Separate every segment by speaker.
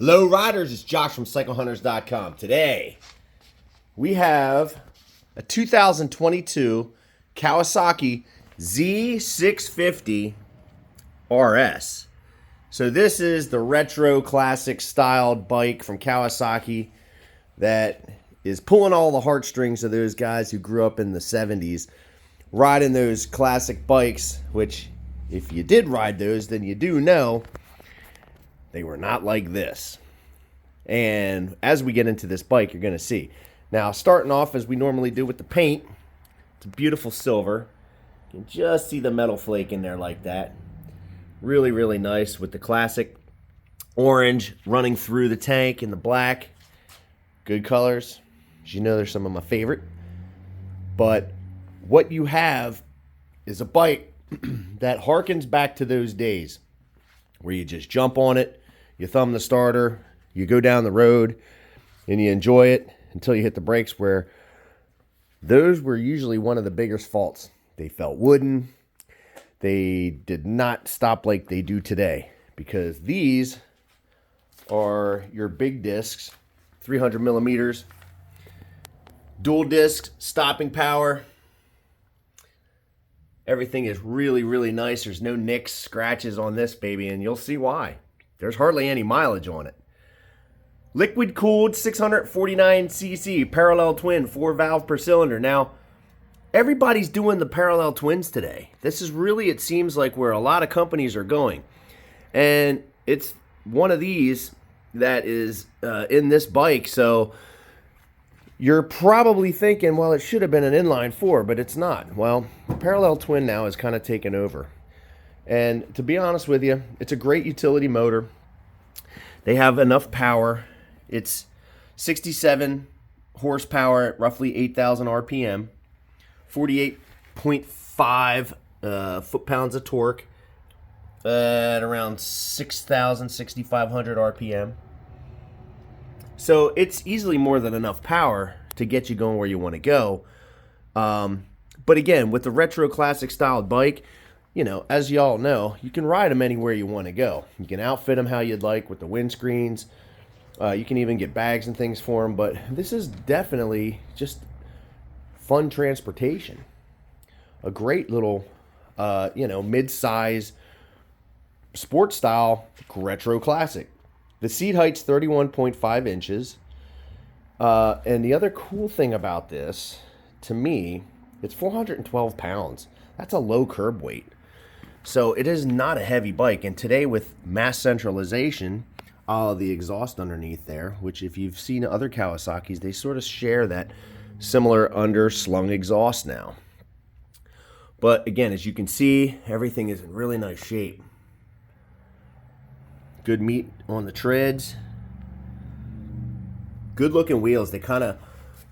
Speaker 1: Hello riders, it's Josh from CycleHunters.com. Today, we have a 2022 Kawasaki Z650 RS. So this is the retro classic styled bike from Kawasaki that is pulling all the heartstrings of those guys who grew up in the 70s, riding those classic bikes, which if you did ride those, then you do know they were not like this. And as we get into this bike, you're going to see. Now, starting off as we normally do with the paint, it's a beautiful silver. You can just see the metal flake in there like that. Really, really nice with the classic orange running through the tank and the black. Good colors. As you know, they're some of my favorite. But what you have is a bike that harkens back to those days where you just jump on it, you thumb the starter, you go down the road, and you enjoy it until you hit the brakes, where those were usually one of the biggest faults. They felt wooden. They did not stop like they do today, because these are your big discs, 300 millimeters, dual disc, stopping power. Everything is really, really nice. There's no nicks, scratches on this baby, and you'll see why. There's hardly any mileage on it. Liquid cooled 649cc parallel twin, 4-valve per cylinder. Now, everybody's doing the parallel twins today. This is really, it seems like, where a lot of companies are going. And it's one of these that is in this bike. So you're probably thinking, well, it should have been an inline 4, but it's not. Well, the parallel twin now has kind of taken over. And to be honest with you, it's a great utility motor. They have enough power. It's 67 horsepower at roughly 8,000 RPM, 48.5 foot-pounds of torque at around 6,000, 6,500 RPM. So it's easily more than enough power to get you going where you want to go. But again, with the retro classic styled bike, you know, as y'all know, you can ride them anywhere you want to go. You can outfit them how you'd like with the windscreens. You can even get bags and things for them. But this is definitely just fun transportation. A great little, mid-size sport style retro classic. The seat height's 31.5 inches. And the other cool thing about this, to me, it's 412 pounds. That's a low curb weight. So it is not a heavy bike. And today, with mass centralization, the exhaust underneath there, which if you've seen other Kawasaki's, they sort of share that similar underslung exhaust now. But again, as you can see, everything is in really nice shape. Good meat on the treads. Good looking wheels. They kind of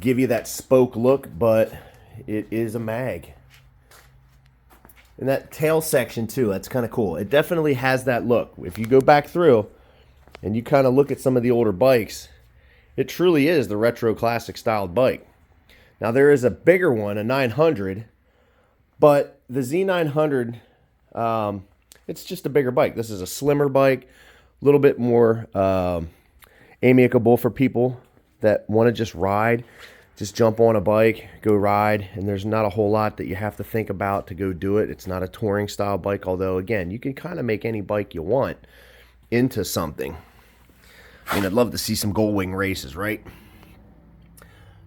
Speaker 1: give you that spoke look, but it is a mag. And that tail section too, that's kind of cool. It definitely has that look. If you go back through and you kind of look at some of the older bikes, it truly is the retro classic styled bike. Now there is a bigger one, a 900, but the Z900, it's just a bigger bike. This is a slimmer bike, a little bit more amicable for people that want to just ride. Just jump on a bike, go ride, and there's not a whole lot that you have to think about to go do it. It's not a touring style bike, although again, you can kind of make any bike you want into something. I mean, I'd love to see some Gold Wing races, right?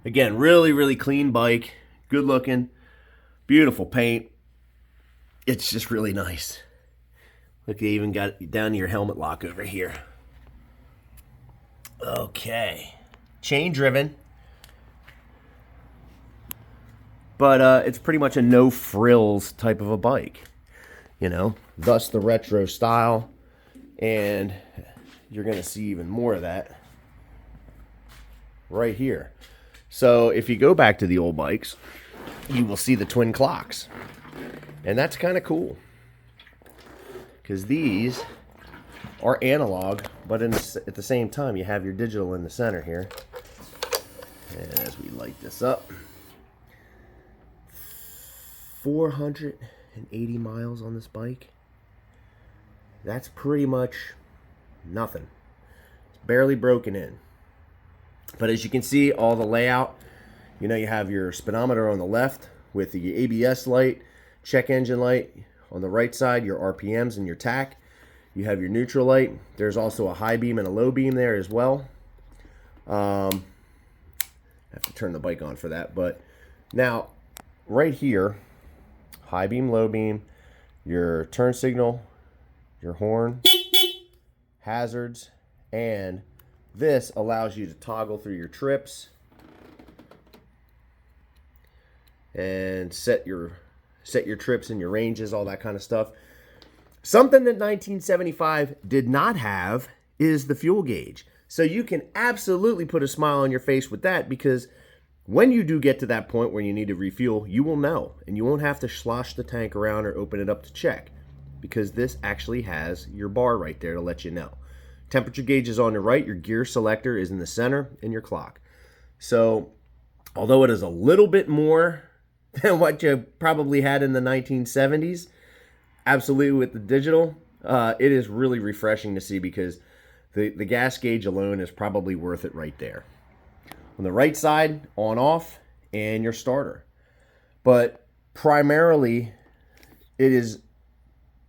Speaker 1: Again, really, really clean bike, good looking, beautiful paint. It's just really nice. Look, they even got it down to your helmet lock over here. Okay, chain driven. But it's pretty much a no frills type of a bike, you know, thus the retro style. And you're going to see even more of that right here. So if you go back to the old bikes, you will see the twin clocks. And that's kind of cool, because these are analog, but at the same time, you have your digital in the center here. And as we light this up, 480 miles on this bike. That's pretty much nothing. It's barely broken in. But as you can see, all the layout, you know, you have your speedometer on the left with the ABS light, check engine light. On the right side, your RPMs and your tach. You have your neutral light. There's also a high beam and a low beam there as well. I have to turn the bike on for that. But now, right here, high beam, low beam, your turn signal, your horn, hazards, and this allows you to toggle through your trips and set your trips and your ranges, all that kind of stuff. Something that 1975 did not have is the fuel gauge. So you can absolutely put a smile on your face with that, because when you do get to that point where you need to refuel, you will know, and you won't have to slosh the tank around or open it up to check, because this actually has your bar right there to let you know. Temperature gauge is on the right, your gear selector is in the center, and your clock. So although it is a little bit more than what you probably had in the 1970s, absolutely with the digital, it is really refreshing to see, because the gas gauge alone is probably worth it right there. On the right side, on off, and your starter. But primarily, it is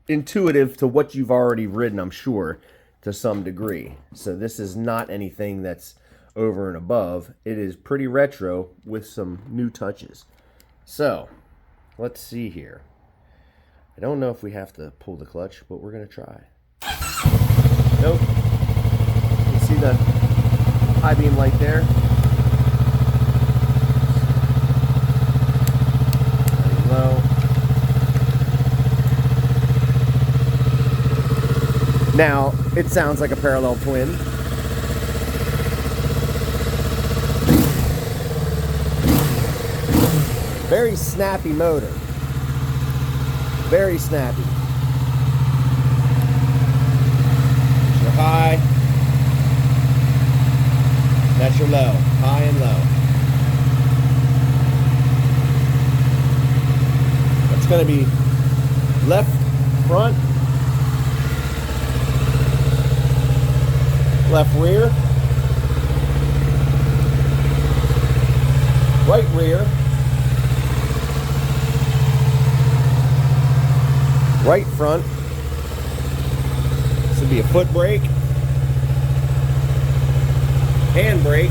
Speaker 1: intuitive to what you've already ridden, I'm sure, to some degree. So this is not anything that's over and above. It is pretty retro with some new touches. So, let's see here. I don't know if we have to pull the clutch, but we're going to try. Nope. You see the high beam light there? Very low. Now, it sounds like a parallel twin. Very snappy motor. Very snappy. That's your high. That's your low. High and low. That's going to be left front, left rear, right rear, right front. This would be a foot brake, hand brake,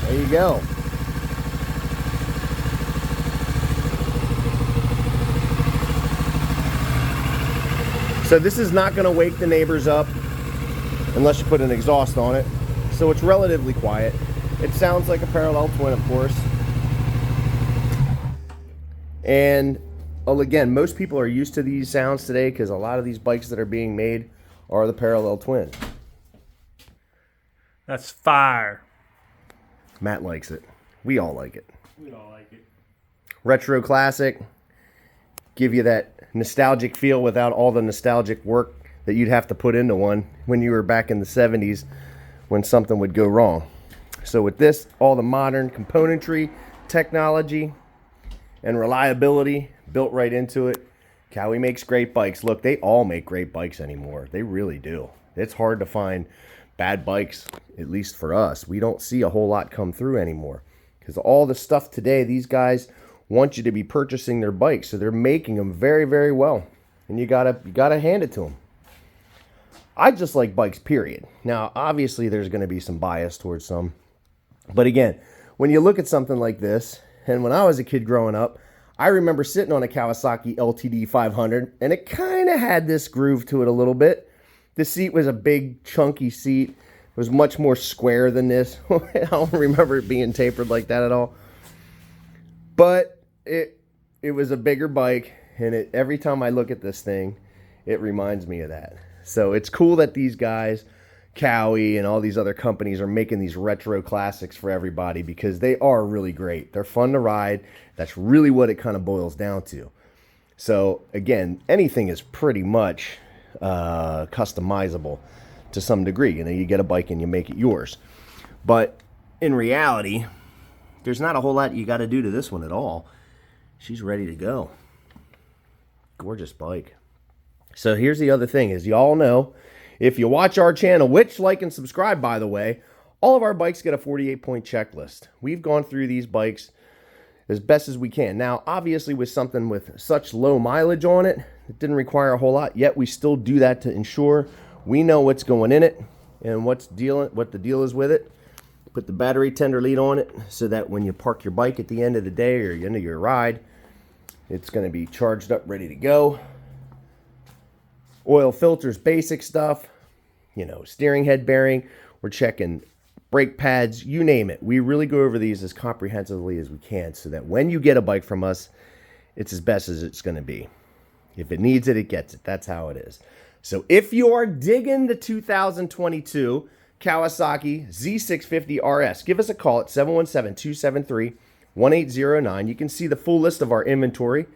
Speaker 1: there you go. So this is not going to wake the neighbors up unless you put an exhaust on it. So it's relatively quiet. It sounds like a parallel twin, of course. And well, again, most people are used to these sounds today, because a lot of these bikes that are being made are the parallel twin.
Speaker 2: That's fire.
Speaker 1: Matt likes it. We all like it.
Speaker 2: We all like it.
Speaker 1: Retro classic. Give you that nostalgic feel without all the nostalgic work that you'd have to put into one when you were back in the 70s when something would go wrong. So with this, all the modern componentry, technology, and reliability built right into it. Kawi makes great bikes. Look, they all make great bikes anymore. They really do. It's hard to find bad bikes, at least for us. We don't see a whole lot come through anymore, because all the stuff today, these guys want you to be purchasing their bikes, so they're making them very, very well, and you gotta hand it to them. I just like bikes, period. Now, obviously, there's going to be some bias towards some, but again, when you look at something like this, and when I was a kid growing up, I remember sitting on a Kawasaki LTD 500, and it kind of had this groove to it a little bit. The seat was a big, chunky seat. It was much more square than this. I don't remember it being tapered like that at all. But it was a bigger bike, and every time I look at this thing, it reminds me of that. So it's cool that these guys, Kawi and all these other companies, are making these retro classics for everybody, because they are really great. They're fun to ride. That's really what it kind of boils down to. So again, anything is pretty much customizable to some degree. You know, you get a bike and you make it yours. But in reality, there's not a whole lot you got to do to this one at all. She's ready to go. gorgeous bike. So here's the other thing, as you all know, if you watch our channel, which like and subscribe, by the way, all of our bikes get a 48-point checklist. We've gone through these bikes as best as we can. Now, obviously, with something with such low mileage on it, it didn't require a whole lot, yet we still do that to ensure we know what's going in it and what the deal is with it. Put the battery tender lead on it so that when you park your bike at the end of the day or end of your ride, it's going to be charged up, ready to go. Oil filters, basic stuff, you know, steering head bearing. We're checking brake pads, you name it. We really go over these as comprehensively as we can so that when you get a bike from us, it's as best as it's going to be. If it needs it, it gets it. That's how it is. So if you are digging the 2022 Kawasaki Z650 RS, give us a call at 717-273-1809. You can see the full list of our inventory,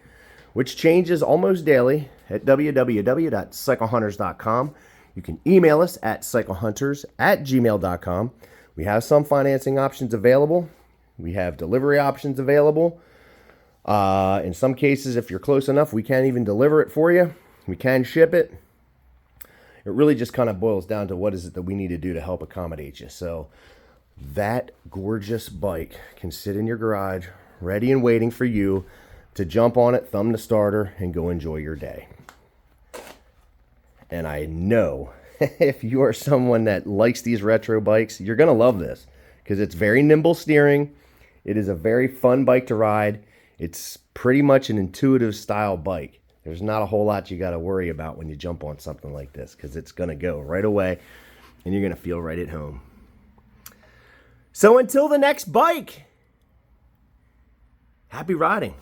Speaker 1: which changes almost daily, at www.cyclehunters.com. You can email us at cyclehunters@gmail.com. We have some financing options available. We have delivery options available. In some cases, if you're close enough, we can even deliver it for you. We can ship it. It really just kind of boils down to what is it that we need to do to help accommodate you. So that gorgeous bike can sit in your garage, ready and waiting for you to jump on it, thumb the starter, and go enjoy your day. And I know if you are someone that likes these retro bikes, you're going to love this because it's very nimble steering. It is a very fun bike to ride. It's pretty much an intuitive style bike. There's not a whole lot you got to worry about when you jump on something like this because it's going to go right away and you're going to feel right at home. So until the next bike, happy riding.